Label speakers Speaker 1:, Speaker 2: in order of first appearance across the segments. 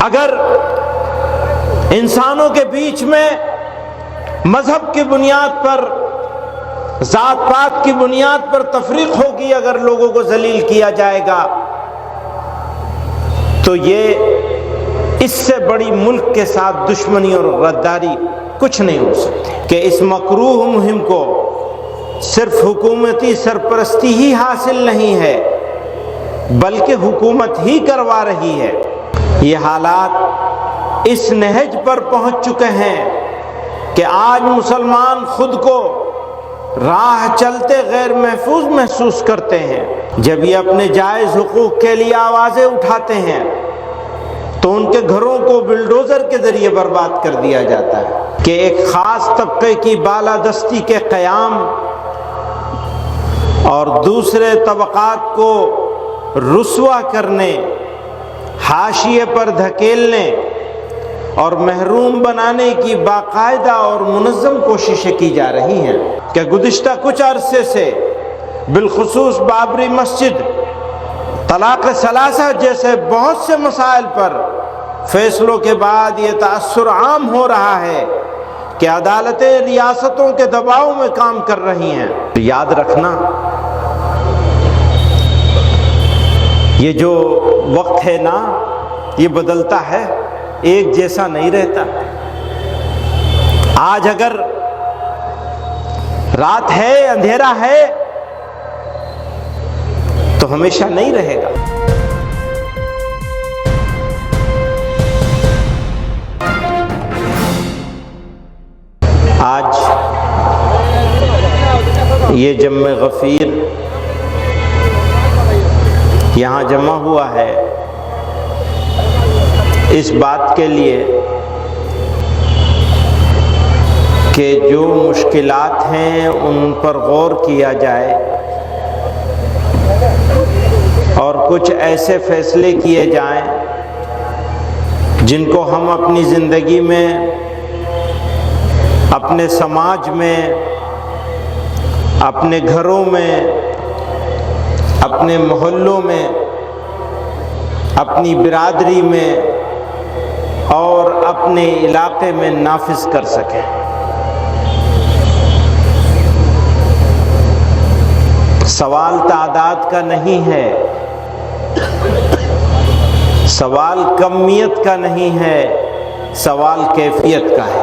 Speaker 1: اگر انسانوں کے بیچ میں مذہب کی بنیاد پر، ذات پات کی بنیاد پر تفریق ہوگی، اگر لوگوں کو ذلیل کیا جائے گا، تو یہ اس سے بڑی ملک کے ساتھ دشمنی اور غداری کچھ نہیں ہو سکتی کہ اس مکروہ مہم کو صرف حکومتی سرپرستی ہی حاصل نہیں ہے بلکہ حکومت ہی کروا رہی ہے۔ یہ حالات اس نہج پر پہنچ چکے ہیں کہ آج مسلمان خود کو راہ چلتے غیر محفوظ محسوس کرتے ہیں۔ جب یہ اپنے جائز حقوق کے لیے آوازیں اٹھاتے ہیں تو ان کے گھروں کو بلڈوزر کے ذریعے برباد کر دیا جاتا ہے کہ ایک خاص طبقے کی بالادستی کے قیام اور دوسرے طبقات کو رسوا کرنے، حاشیے پر دھکیلنے اور محروم بنانے کی باقاعدہ اور منظم کوششیں کی جا رہی ہیں کہ گزشتہ کچھ عرصے سے بالخصوص بابری مسجد، طلاق ثلاثہ جیسے بہت سے مسائل پر فیصلوں کے بعد یہ تأثر عام ہو رہا ہے کہ عدالتیں ریاستوں کے دباؤ میں کام کر رہی ہیں۔ یاد رکھنا، یہ جو وقت ہے نا، یہ بدلتا ہے، ایک جیسا نہیں رہتا۔ آج اگر رات ہے، اندھیرا ہے، تو ہمیشہ نہیں رہے گا۔ آج یہ جمع غفیر یہاں جمع ہوا ہے اس بات کے لیے کہ جو مشکلات ہیں ان پر غور کیا جائے اور کچھ ایسے فیصلے کیے جائیں جن کو ہم اپنی زندگی میں، اپنے سماج میں، اپنے گھروں میں، اپنے محلوں میں، اپنی برادری میں اور اپنے علاقے میں نافذ کر سکیں۔ سوال تعداد کا نہیں ہے، سوال کمیت کا نہیں ہے، سوال کیفیت کا ہے۔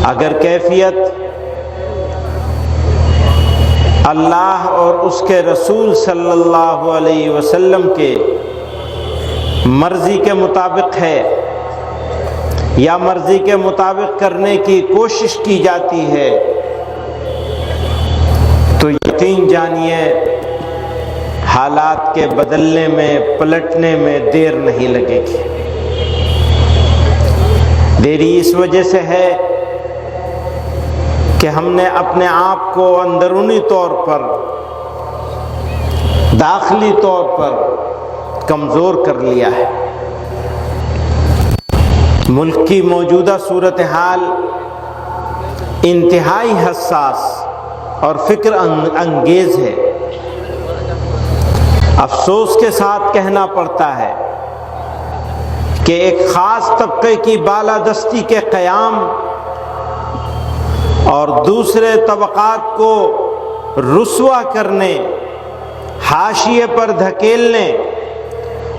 Speaker 1: اگر کیفیت اللہ اور اس کے رسول صلی اللہ علیہ وسلم کے مرضی کے مطابق ہے یا مرضی کے مطابق کرنے کی کوشش کی جاتی ہے تو یقین جانیے حالات کے بدلنے میں، پلٹنے میں دیر نہیں لگے گی۔ دیری اس وجہ سے ہے کہ ہم نے اپنے آپ کو اندرونی طور پر، داخلی طور پر کمزور کر لیا ہے۔ ملک کی موجودہ صورتحال انتہائی حساس اور فکر انگیز ہے۔ افسوس کے ساتھ کہنا پڑتا ہے کہ ایک خاص طبقے کی بالادستی کے قیام اور دوسرے طبقات کو رسوا کرنے، حاشیے پر دھکیلنے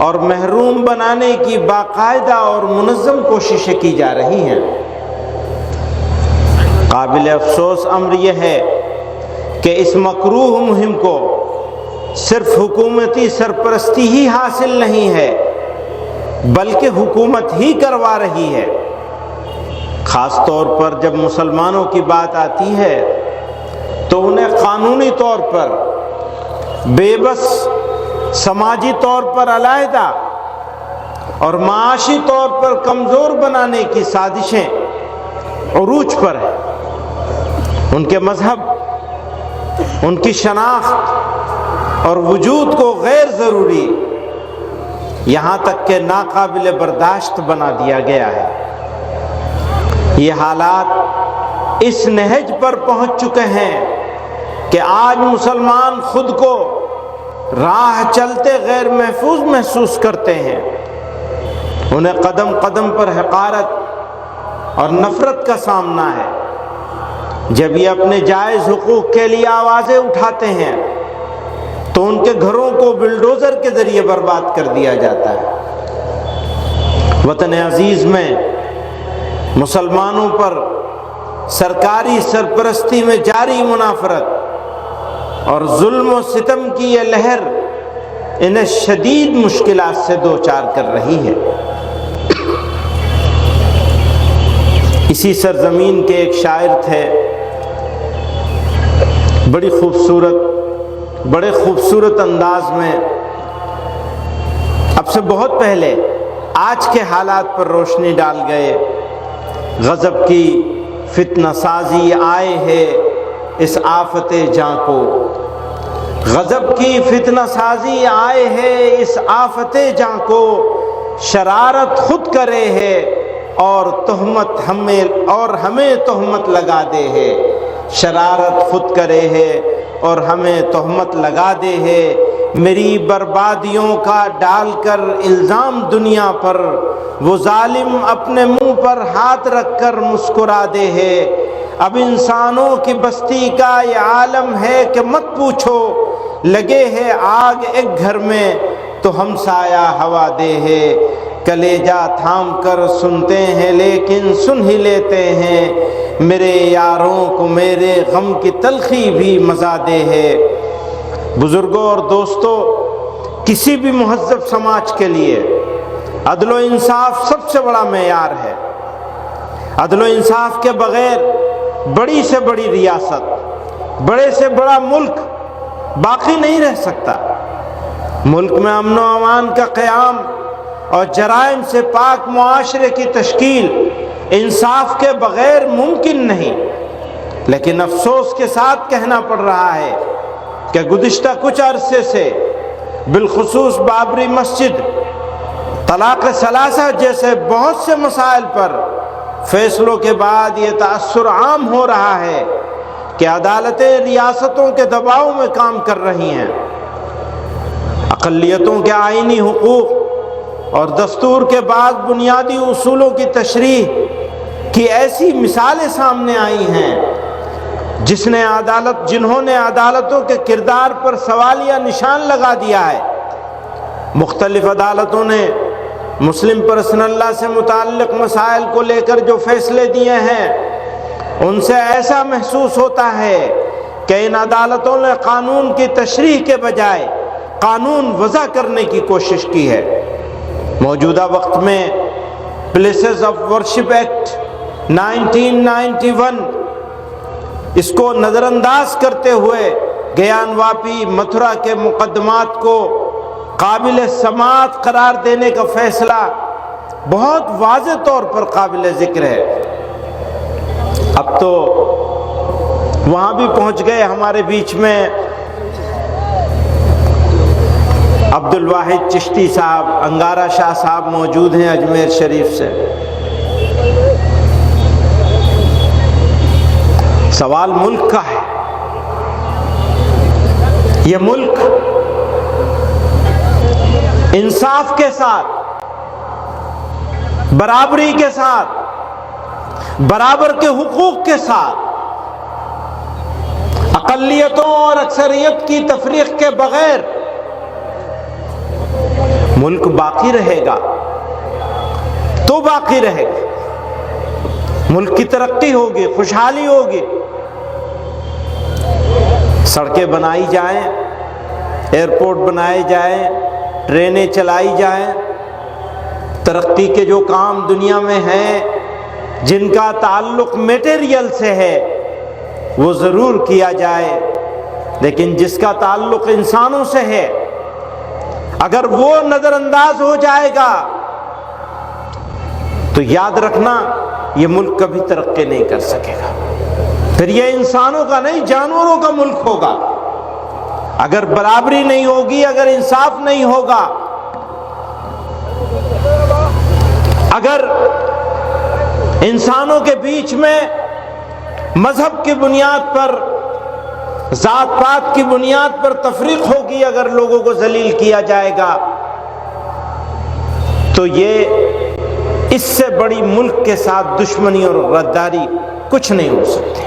Speaker 1: اور محروم بنانے کی باقاعدہ اور منظم کوششیں کی جا رہی ہیں۔ قابل افسوس امر یہ ہے کہ اس مکروہ مہم کو صرف حکومتی سرپرستی ہی حاصل نہیں ہے بلکہ حکومت ہی کروا رہی ہے۔ خاص طور پر جب مسلمانوں کی بات آتی ہے تو انہیں قانونی طور پر بے بس، سماجی طور پر علیحدہ اور معاشی طور پر کمزور بنانے کی سازشیں عروج پر ہیں۔ ان کے مذہب، ان کی شناخت اور وجود کو غیر ضروری، یہاں تک کہ ناقابل برداشت بنا دیا گیا ہے۔ یہ حالات اس نہج پر پہنچ چکے ہیں کہ آج مسلمان خود کو راہ چلتے غیر محفوظ محسوس کرتے ہیں، انہیں قدم قدم پر حقارت اور نفرت کا سامنا ہے۔ جب یہ اپنے جائز حقوق کے لیے آوازیں اٹھاتے ہیں تو ان کے گھروں کو بلڈوزر کے ذریعے برباد کر دیا جاتا ہے۔ وطن عزیز میں مسلمانوں پر سرکاری سرپرستی میں جاری منافرت اور ظلم و ستم کی یہ لہر انہیں شدید مشکلات سے دوچار کر رہی ہے۔ اسی سرزمین کے ایک شاعر تھے، بڑے خوبصورت انداز میں اب سے بہت پہلے آج کے حالات پر روشنی ڈال گئے۔ غضب کی فتنہ سازی آئے ہے اس آفت جاں کو، غضب کی فتنہ سازی آئے ہے اس آفت جاں کو، شرارت خود کرے ہے اور ہمیں تہمت لگا دے ہے، شرارت خود کرے ہے اور ہمیں تہمت لگا دے ہے، میری بربادیوں کا ڈال کر الزام دنیا پر، وہ ظالم اپنے منہ پر ہاتھ رکھ کر مسکرا دے ہے، اب انسانوں کی بستی کا یہ عالم ہے کہ مت پوچھو، لگے ہے آگ ایک گھر میں تو ہم سایہ ہوا دے ہے، کلیجہ تھام کر سنتے ہیں لیکن سن ہی لیتے ہیں، میرے یاروں کو میرے غم کی تلخی بھی مزہ دے ہے۔ بزرگوں اور دوستوں، کسی بھی مہذب سماج کے لیے عدل و انصاف سب سے بڑا معیار ہے۔ عدل و انصاف کے بغیر بڑی سے بڑی ریاست، بڑے سے بڑا ملک باقی نہیں رہ سکتا۔ ملک میں امن و امان کا قیام اور جرائم سے پاک معاشرے کی تشکیل انصاف کے بغیر ممکن نہیں۔ لیکن افسوس کے ساتھ کہنا پڑ رہا ہے کہ گزشتہ کچھ عرصے سے بالخصوص بابری مسجد، طلاق ثلاثہ جیسے بہت سے مسائل پر فیصلوں کے بعد یہ تأثر عام ہو رہا ہے کہ عدالتیں ریاستوں کے دباؤ میں کام کر رہی ہیں، اقلیتوں کے آئینی حقوق اور دستور کے بعد بنیادی اصولوں کی تشریح کی ایسی مثالیں سامنے آئی ہیں جنہوں نے عدالتوں کے کردار پر سوالیہ نشان لگا دیا ہے۔ مختلف عدالتوں نے مسلم پرسنل لا سے متعلق مسائل کو لے کر جو فیصلے دیے ہیں، ان سے ایسا محسوس ہوتا ہے کہ ان عدالتوں نے قانون کی تشریح کے بجائے قانون وضع کرنے کی کوشش کی ہے۔ موجودہ وقت میں پلیسز آف ورشپ ایکٹ 1991 اس کو نظر انداز کرتے ہوئے گیان واپی متھرا کے مقدمات کو قابل سماعت قرار دینے کا فیصلہ بہت واضح طور پر قابل ذکر ہے۔ اب تو وہاں بھی پہنچ گئے ہمارے بیچ میں عبد الواحد چشتی صاحب، انگارہ شاہ صاحب موجود ہیں اجمیر شریف سے۔ سوال ملک کا ہے۔ یہ ملک انصاف کے ساتھ، برابری کے ساتھ، برابر کے حقوق کے ساتھ، اقلیتوں اور اکثریت کی تفریق کے بغیر ملک باقی رہے گا تو باقی رہے گا۔ ملک کی ترقی ہوگی، خوشحالی ہوگی، سڑکیں بنائی جائیں، ایئرپورٹ بنائے جائیں، ٹرینیں چلائی جائیں، ترقی کے جو کام دنیا میں ہیں جن کا تعلق میٹیریل سے ہے وہ ضرور کیا جائے، لیکن جس کا تعلق انسانوں سے ہے اگر وہ نظر انداز ہو جائے گا تو یاد رکھنا یہ ملک کبھی ترقی نہیں کر سکے گا۔ پھر یہ انسانوں کا نہیں، جانوروں کا ملک ہوگا۔ اگر برابری نہیں ہوگی، اگر انصاف نہیں ہوگا، اگر انسانوں کے بیچ میں مذہب کی بنیاد پر، ذات پات کی بنیاد پر تفریق ہوگی، ہوگی اگر لوگوں کو ذلیل کیا جائے گا، تو یہ اس سے بڑی ملک کے ساتھ دشمنی اور غداری کچھ نہیں ہو سکتی۔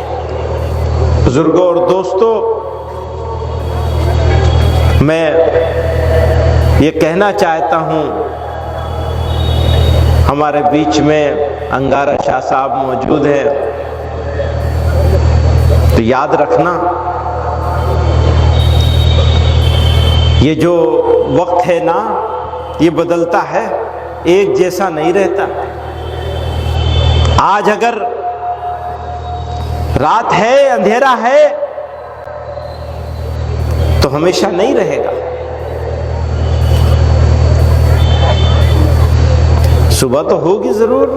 Speaker 1: بزرگوں اور دوستوں، میں یہ کہنا چاہتا ہوں، ہمارے بیچ میں انگارہ شاہ صاحب موجود ہیں، تو یاد رکھنا یہ جو وقت ہے نا، یہ بدلتا ہے، ایک جیسا نہیں رہتا۔ آج اگر رات ہے، اندھیرا ہے، تو ہمیشہ نہیں رہے گا۔ صبح تو ہوگی ضرور،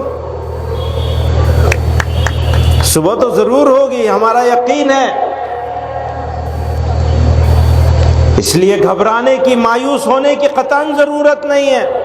Speaker 1: صبح تو ضرور ہوگی، ہمارا یقین ہے۔ اس لیے گھبرانے کی، مایوس ہونے کی قطعاً ضرورت نہیں ہے۔